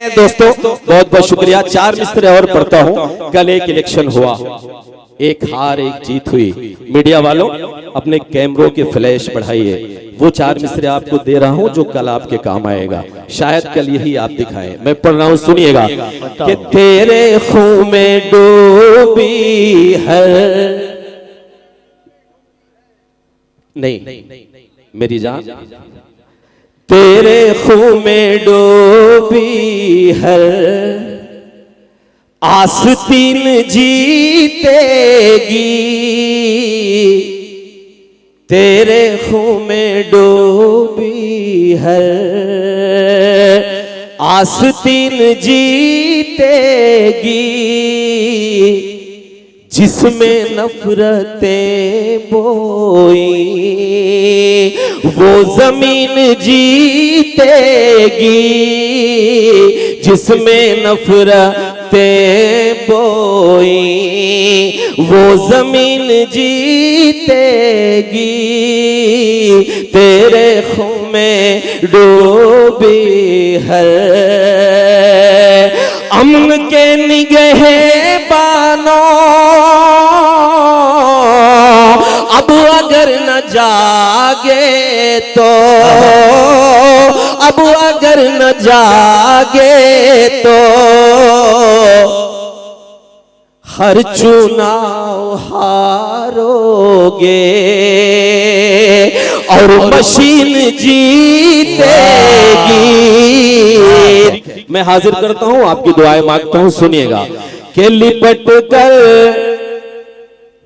दोस्तों बहुत बहुत शुक्रिया। 4 मिसरे और पढ़ता हूँ। कल एक इलेक्शन हुआ, एक हार एक जीत हुई। मीडिया वालों अपने कैमरों के फ्लैश बढ़ाइए। वो 4 मिसरे आपको दे रहा हूँ जो कल आपके काम आएगा। शायद कल यही आप दिखाएं। मैं पढ़ रहा हूँ, सुनिएगा। कि तेरे खून में डूबी है, नहीं मेरी जान, तेरे खून में डूबी है आस्तीन जीतेगी, तेरे खून में डूबी है आस्तीन जीतेगी, जिसमें नफरतें बोई वो जमीन जीतेगी, जिसमें नफरतें बोई वो जमीन जीतेगी, तेरे खून में डूबी है। अमन के निगहबानों अब अगर न जागे तो, अब अगर न जागे तो हर चुनाव हारोगे और मशीन जीतेगी। मैं हाजिर करता हूं, आपकी दुआएं मांगता हूं, सुनिएगा। के लिपट कर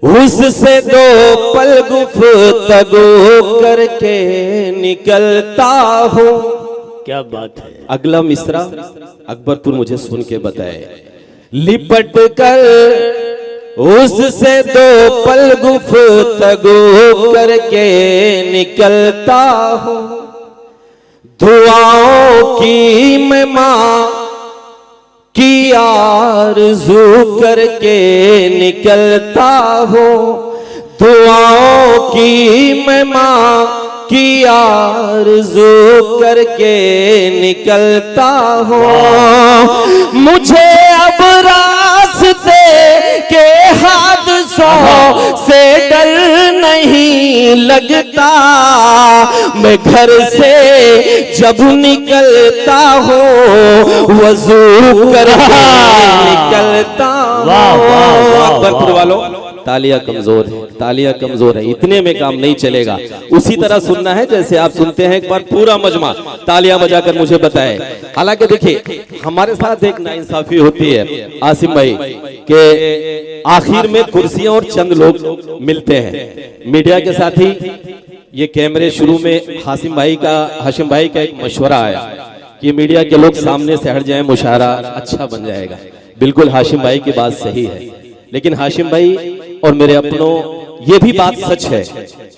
उससे दो पल गुफ्तगू करके निकलता हूं। क्या बात है। अगला मिसरा अकबरपुर मुझे सुन के बताए। लिपट कर उससे दो पल गुफ्तगू करके निकलता हूं, दुआओं की मैं मां की आरज़ू करके निकलता हूँ, दुआओं की मैं मां की आरज़ू करके निकलता हूँ। मुझे अब रास्ते के हादसों से डर नहीं लगता, मैं घर से जब निकलता हूँ वज़ू करके निकलता हूँ। अकबरपुर वालों तालियां कमजोर है, तालियां कमजोर है, इतने में काम नहीं चलेगा। उसी तरह सुनना है जैसे आप सुनते हैं। एक बार पूरा मजमा तालियां बजाकर मुझे बताए। हालांकि देखिए हमारे साथ एक नाइंसाफी होती है आसिम भाई के आखिर में कुर्सियां और चंद लोग मिलते हैं। मीडिया के साथ ही ये कैमरे शुरू में हाशिम भाई का एक मशवरा आया कि मीडिया के लोग सामने से हट जाएं, मुशायरा अच्छा बन जाएगा। बिल्कुल हाशिम भाई की बात सही है, लेकिन हाशिम भाई और मेरे अपनों ये भी बात सच है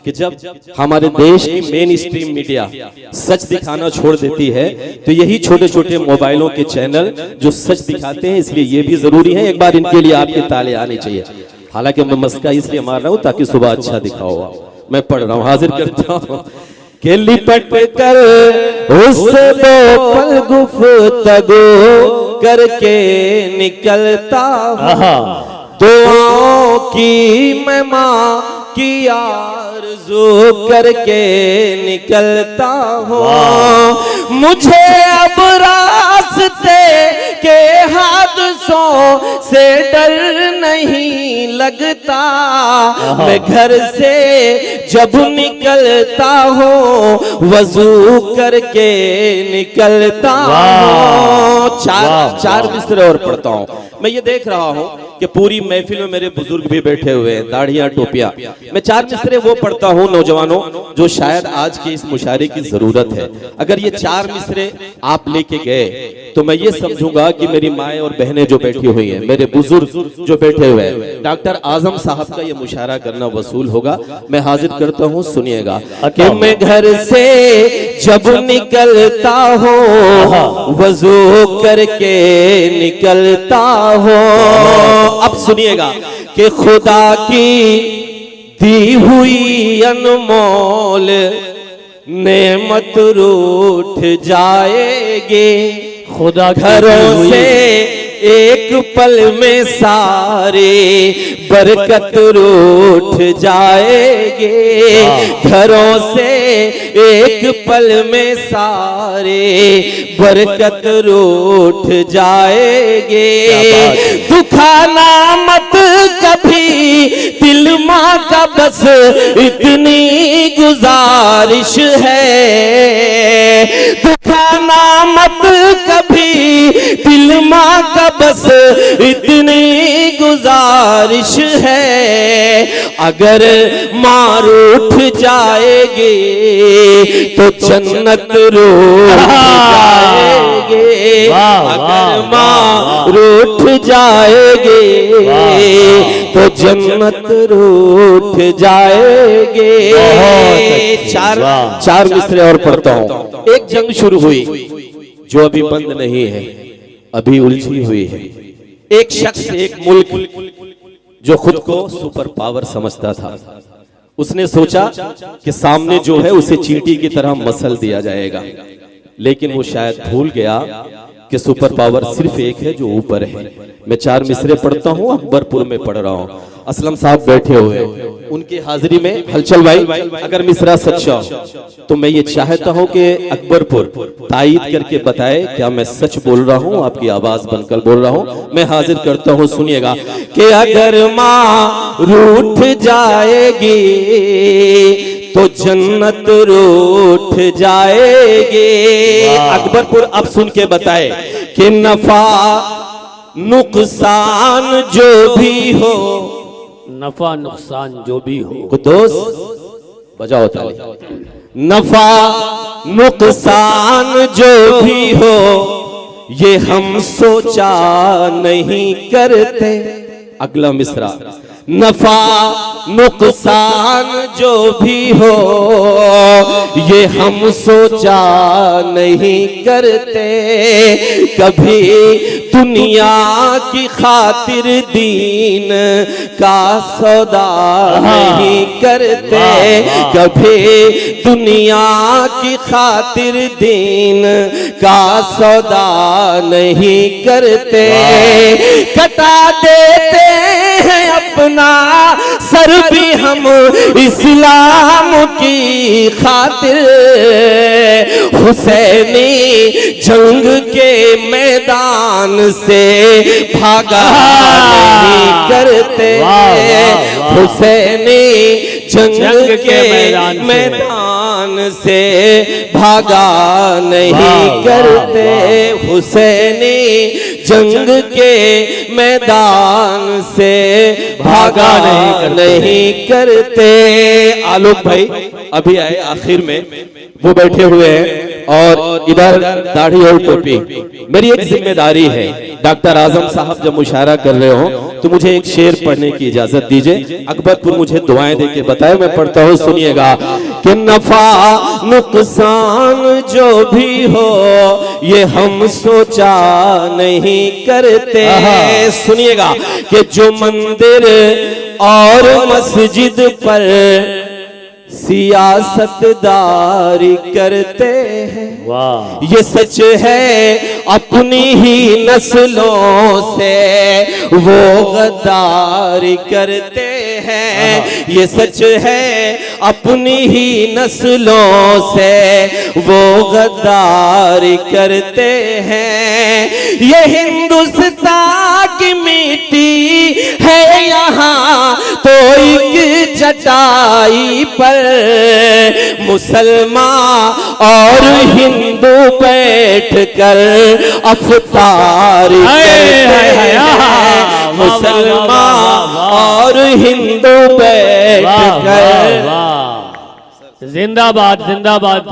कि जब हमारे देश की मेन स्ट्रीम मीडिया सच दिखाना छोड़ देती है तो यही छोटे छोटे मोबाइलों के चैनल जो सच दिखाते हैं, इसलिए ये भी जरूरी है। एक बार इनके लिए आपके ताले आने चाहिए। हालांकि मैं मस्का इसलिए मार रहा हूं ताकि सुबह अच्छा दिखाओ। मैं पढ़ रहा हूं, हाजिर करता हूँ। के लिपट कर उससे दो पल गुफ्तगू करके निकलता हूँ, दुआओं की मैं मां की आरज़ू करके निकलता हूँ। मुझे अब रास्ते के हादसों से डर नहीं लगता, मैं घर से जब निकलता हूँ वज़ू करके निकलता हूँ। चार मिसरे और पढ़ता हूँ। मैं ये देख रहा हूँ कि पूरी महफिल में मेरे बुजुर्ग भी बैठे हुए हैं, दाढ़ियां टोपियां। मैं 4 मिसरे वो पढ़ता हूँ नौजवानों जो शायद आज की इस मुशायरे की जरूरत है। अगर ये 4 मिसरे आप लेके गए तो मैं ये समझूंगा कि मेरी माएँ और बहनें जो बैठी हुई हैं, मेरे बुजुर्ग जो बैठे हुए हैं, डॉक्टर आजम साहब का ये मुशायरा करना वसूल होगा। मैं हाजिर करता हूँ, सुनिएगा। कि मैं घर से जब निकलता हूँ वज़ू करके निकलता हूँ। अब सुनिएगा कि खुदा की दी हुई अनमोल नेमत रूठ जाएगी, खुदा घरों से एक पल में सारे बरकत रूठ जाएंगे, घरों से एक पल में सारे बरकत रूठ जाएंगे। दुखाना मत कभी दिल माँ का, बस इतनी गुजारिश है। दुखाना मत कभी दिल माँ का, बस इतनी गुजारिश है। अगर माँ रूठ जाएगी तो जन्नत रूठ जाएगी, अगर माँ रूठ जाएगी तो जन्नत रूठ जाएगी। चार मिसरे और पढ़ता हूँ। एक जंग शुरू हुई जो अभी बंद नहीं है, अभी उलझी हुई है। एक शख्स, एक मुल्क जो खुद को सुपर पावर समझता था, उसने सोचा कि सामने जो है उसे चींटी की तरह मसल दिया जाएगा, लेकिन वो शायद भूल गया कि सुपर पावर सिर्फ एक है जो ऊपर है। मैं 4 मिसरे पढ़ता हूँ, अकबरपुर में पढ़ रहा हूँ। असलम साहब बैठे हुए, उनकी हाजिरी में हलचल भाई अगर मिसरा सच्चा तो मैं ये चाहता हूँ कि अकबरपुर तायीद करके बताए क्या मैं सच बोल रहा हूँ, आपकी आवाज बनकर बोल रहा हूँ। मैं हाजिर करता हूँ, सुनिएगा कि अगर माँ रूठ जाएगी तो जन्नत रूठ जाएगी। अकबरपुर अब सुन के बताए कि नफा नुकसान जो भी हो, नफा नुकसान जो भी हो, दोस्त बजाओ ताली। नफा नुकसान जो भी हो ये हम सोचा नहीं करते। अगला मिसरा, नफा नुकसान जो भी हो ये हम सोचा नहीं करते। कभी दुनिया की खातिर दीन का सौदा नहीं करते, कभी दुनिया की खातिर दीन का सौदा नहीं करते। कटा देते हैं अपना सर भी हम इस्लाम की खातिर। हुसैनी जंग के मैदान से भागा नहीं करते, हुसैनी जंग के मैदान से भागा नहीं करते, हुसैनी जंग के मैदान से भागा नहीं करते। आलोक भाई अभी आए आखिर में, वो बैठे हुए हैं और इधर दाढ़ी और टोपी। मेरी एक जिम्मेदारी है, डॉक्टर आजम साहब जब मुशायरा कर रहे हो तो मुझे एक शेर पढ़ने की इजाजत दीजिए। अकबरपुर मुझे दुआएं देके बताए, मैं पढ़ता हूँ, सुनिएगा कि नफा नुकसान जो भी हो ये हम सोचा नहीं करते। सुनिएगा कि जो मंदिर और मस्जिद पर सियासतदारी करते हैं, वाह, ये सच है अपनी ही नस्लों से वो गद्दारी करते हैं। ये सच है अपनी ही नस्लों से वो गद्दारी करते हैं। ये हिंदुस्तान की मिट्टी है यहाँ तो एक चटाई पर मुसलमान और हिंदू बैठ कर अफ्तारी करते हैं। मुसलमान और हिंदू बैठ कर। जिंदाबाद जिंदाबाद।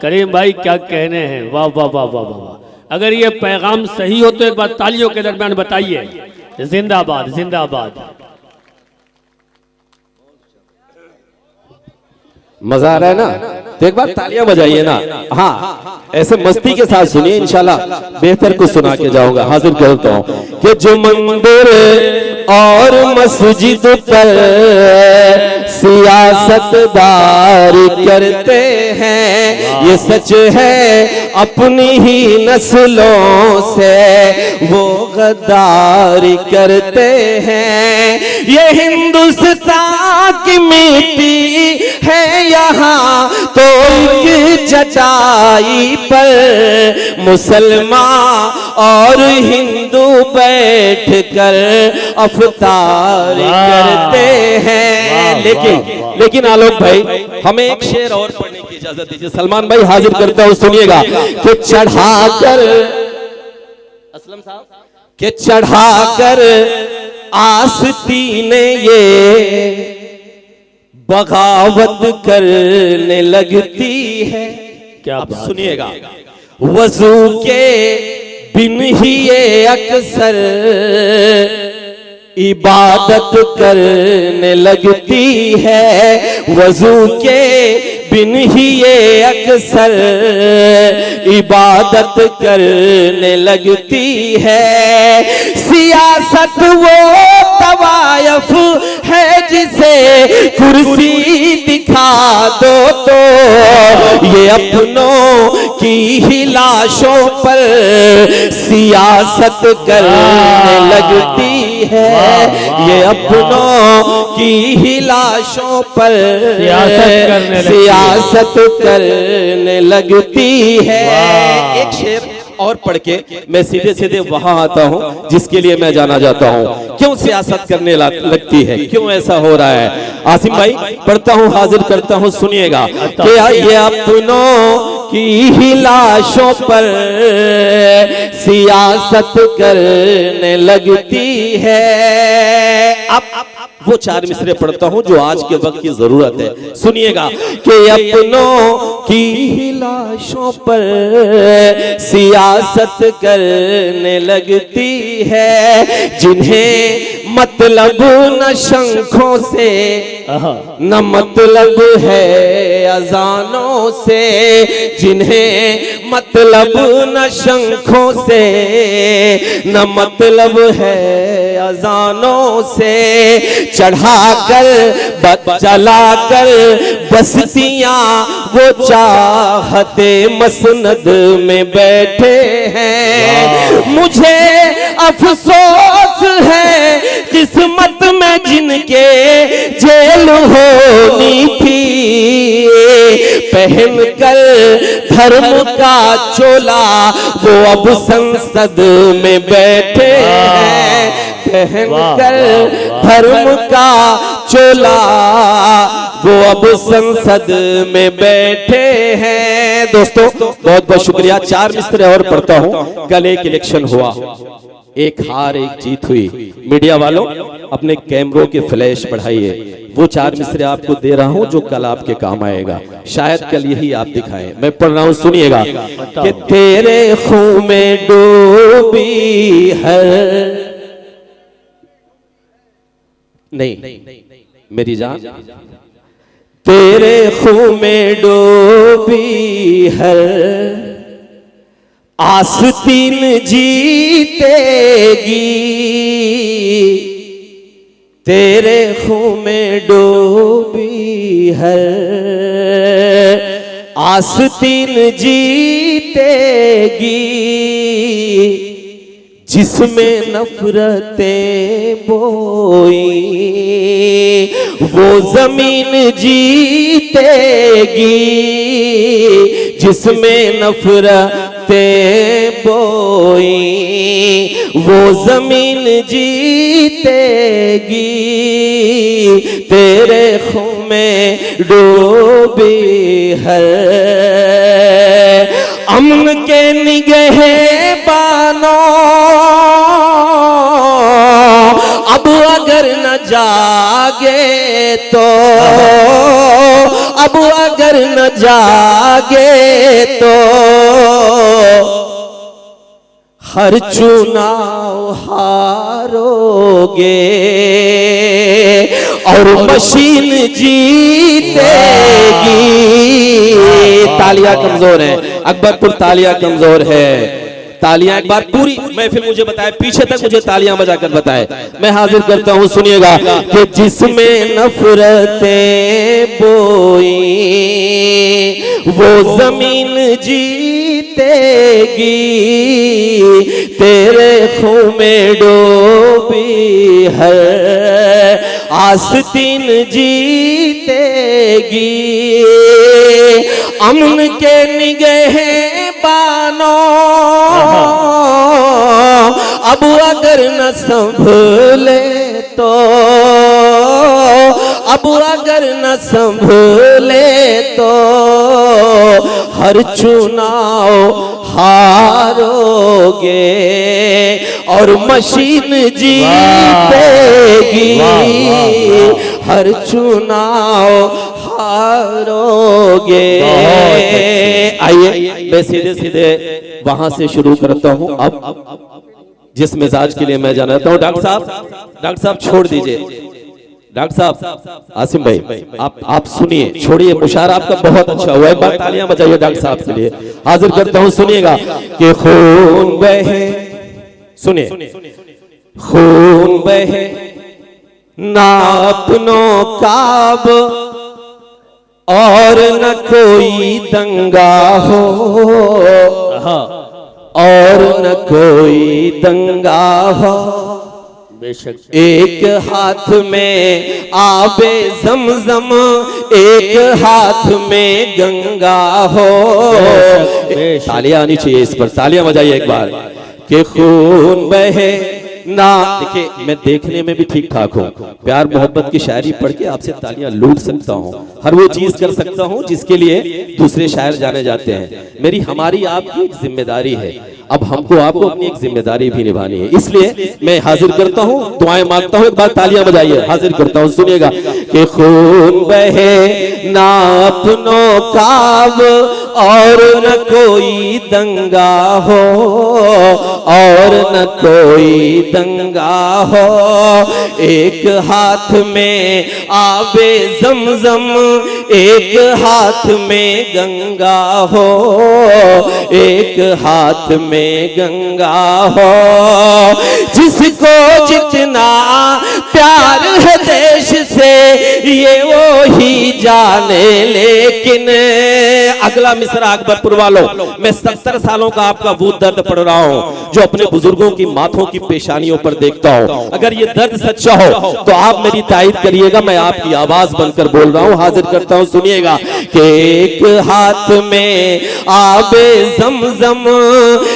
करीम भाई क्या कहने हैं, वाह वाह वाह वाह वाह। अगर ये पैगाम सही हो तो एक बार तालियों के दरमियान बताइए, जिंदाबाद जिंदाबाद। मजा आ रहा है ना, तो एक बार तालियां बजाइए ना। हाँ, ऐसे मस्ती के साथ सुनिए, इंशाल्लाह बेहतर कुछ सुना के जाऊंगा। हाजिर करता हूँ कि जो मंदिर और मस्जिद पर सियासतदार करते हैं। ये सच है अपनी ही नस्लों से वो गद्दारी करते हैं। ये हिंदुस्तान की मिट्टी है यहाँ तो एक चटाई पर मुसलमान और हिंदू बैठकर अफ्तार करते हैं। लेकिन आलोक भाई, हमें एक शेर और पढ़ने की इजाजत दीजिए। सलमान भाई हाजिर करता हूं, सुनिएगा कि चढ़ाकर असलम साहब के चढ़ाकर आस्तीने ये बगावत करने लगती है। क्या अब सुनिएगा, वजू के बिन ही ये अक्सर इबादत करने लगती है। वजू के बिन ही ये अक्सर इबादत करने लगती है। सियासत वो तवायफ है जिसे कुर्सी दिखा दो तो ये अपनों की ही लाशों पर सियासत करने लगती है। ये अपनों की ही लाशों पर सियासत करने लगती है। एक शेर और पढ़ के मैं सीधे सीधे वहां आता हूं जिसके लिए मैं जाना जाता हूं। क्यों सियासत करने लगती है, क्यों ऐसा हो रहा है? आसिम भाई पढ़ता हूं, हाजिर करता हूं, सुनिएगा कि ये अपनों की ही लाशों पर सियासत करने लगती है। अब वो चार मिसरे पढ़ता हूं जो आज के वक्त की जरूरत है। सुनिएगा कि अपनों की ही लाशों पर सियासत करने लगती है। जिन्हें मतलब न शंखों से न मतलब है अजानों से। जिन्हें मतलब न शंखों से न मतलब है अजानों से। चढ़ाकर चलाकर बस्तियां वो चाहते मसनद में बैठे हैं। मुझे अफसोस है किस्मत में जिनके जेल होनी थी। पहन कर धर्म का चोला वो अब संसद में बैठे हैं। पहन कर धर्म का चोला वो अब संसद में बैठे हैं। दोस्तों बहुत बहुत शुक्रिया। चार मिसरे और पढ़ता हूं। कल एक इलेक्शन हुआ, एक हार एक जीत हुई। मीडिया वालों अपने कैमरों के फ्लैश बढ़ाइए। वो चार मिसरे आपको दे रहा हूं जो कल आपके काम आएगा। शायद कल यही आप दिखाएं। मैं पढ़ रहा हूं, सुनिएगा कि तेरे खून में डूबी है नहीं मेरी जान, तेरे खून में डूबी है आस्तीन जीतेगी। तेरे खून में डूबी है आस्तीन जीतेगी। जिसमें नफरतें बोई वो जमीन जीतेगी। जिसमें नफरतें बोई वो जमीन जीतेगी। तेरे खून में डूबी है अमन के निगहबानों। अब अगर न जागे तो अब अगर न जागे तो हर चुनाव हारोगे और मशीन जीतेगी। तालियां कमजोर है अकबरपुर, तालियां कमजोर है, तालियां एक बार पूरी महफिल मुझे बताए, पीछे तक मुझे तालियां बजाकर बताए। मैं हाजिर करता हूं, सुनिएगा कि जिसमें नफरतें बोई वो जमीन जीतेगी, तेरे खून में डूबी है आस्तीन जीतेगी। अमन के निगहबानो अब अगर न संभले तो, अब अगर न संभले तो हर चुनाव हारोगे और मशीन जीतेगी, हर चुनाव हारोगे। आइए मैं सीधे सीधे वहां से शुरू करता हूं। अब जिस मिजाज के लिए मैं जाना चाहता हूं, डॉक्टर साहब छोड़ दीजिए। डॉक्टर साहब आसिम भाई आप सुनिए, छोड़िए, मुशायरा आपका बहुत अच्छा हुआ है, एक बार तालियां बजाइए डॉक्टर साहब के लिए। हाजिर करता हूं, सुनिएगा कि खून बहे, सुनिए, खून बहे ना अपनों काब और न कोई दंगा हो, और न कोई दंगा हो। बेशक एक हाथ में आबे जमजम, एक हाथ में गंगा हो। तालियां आनी चाहिए इस पर, तालियां बजाइए एक बार कि खून बहे ना। देखिए मैं देखने में भी ठीक ठाक हूँ, प्यार मोहब्बत की शायरी पढ़ के आपसे तालियां लूट सकता हूँ, हर वो चीज कर सकता हूँ जिसके लिए दूसरे शायर जाने जाते हैं। मेरी हमारी आपकी एक जिम्मेदारी है, अब हमको आपको अपनी एक जिम्मेदारी भी निभानी है, इसलिए मैं हाजिर करता हूँ, दुआएं मांगता हूँ। एक बार तालियां बजाइए, हाजिर करता हूँ, सुनिएगा कि खून बहे ना अपनों काब और न कोई दंगा हो, और न कोई दंगा हो। एक हाथ में आबे जमजम, एक हाथ में गंगा हो, एक हाथ में गंगा हो। जिसको जितना प्यार है देश से ये वो ही जाने, लेकिन अगला मिसरा अकबरपुर वालों, मैं 70 सालों का आपका वो दर्द पढ़ रहा हूं जो अपने बुजुर्गों की माथों की पेशानियों पर देखता हूं। अगर ये दर्द सच्चा हो तो आप मेरी तायद करिएगा, मैं आपकी आवाज बनकर बोल रहा हूं। हाजिर करता हूं, सुनिएगा कि एक हाथ में आबे जमजम,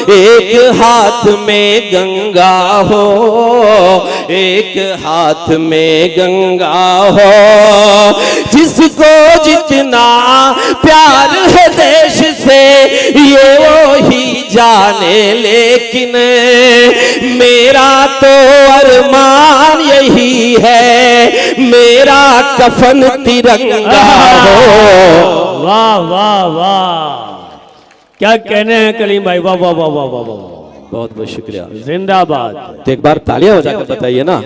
एक हाथ में गंगा हो, एक हाथ में गंगा हो। जिसको जितना प्यार है देश से ये वो ही जाने, लेकिन मेरा तो अरमान यही है मेरा कफन तिरंगा हो। वाह वाह वाह, क्या कहने हैं कलीम भाई, वाह वाह वाह वाह वाह वाह, बहुत बहुत शुक्रिया, जिंदाबाद। तो एक बार तालियां बजाकर बताइए ना।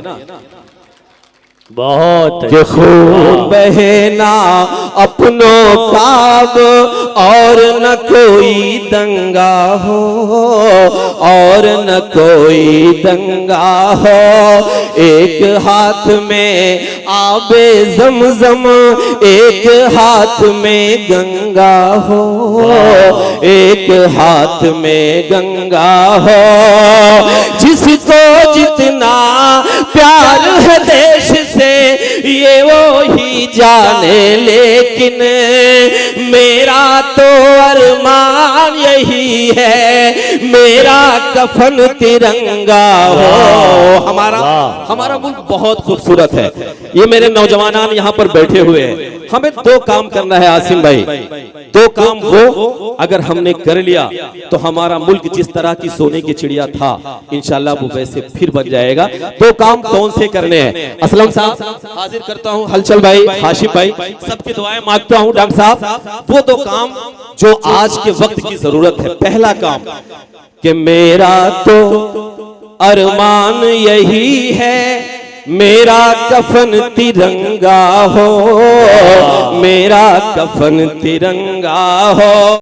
बहुत कि खून बहे ना अपनों काब और न कोई दंगा हो, और न कोई दंगा हो। एक हाथ में आबे जमजम, एक हाथ में गंगा हो, एक हाथ में गंगा हो। जिसको जितना प्यार है देश से ये वो ही जाने, लेकिन मेरा तो अरमान यही है मेरा कफन तिरंगा हो। हमारा मुल्क बहुत खूबसूरत है, ये मेरे नौजवान यहाँ पर बैठे हुए हैं। हमें दो काम करना है आसिम भाई, दो काम वो अगर हमने कर लिया तो हमारा मुल्क जिस तरह की सोने की चिड़िया था इंशाल्लाह वो वैसे फिर बन जाएगा। दो काम कौन से करने हैं? असलम साहब हाजिर करता हूँ, हलचल भाई, हाशिम भाई, सबकी दुआएं मांगता हूँ। डॉक्टर साहब वो दो काम जो आज के वक्त की जरूरत है। पहला काम कि मेरा तो अरमान यही है मेरा कफन तिरंगा हो, मेरा कफन तिरंगा हो।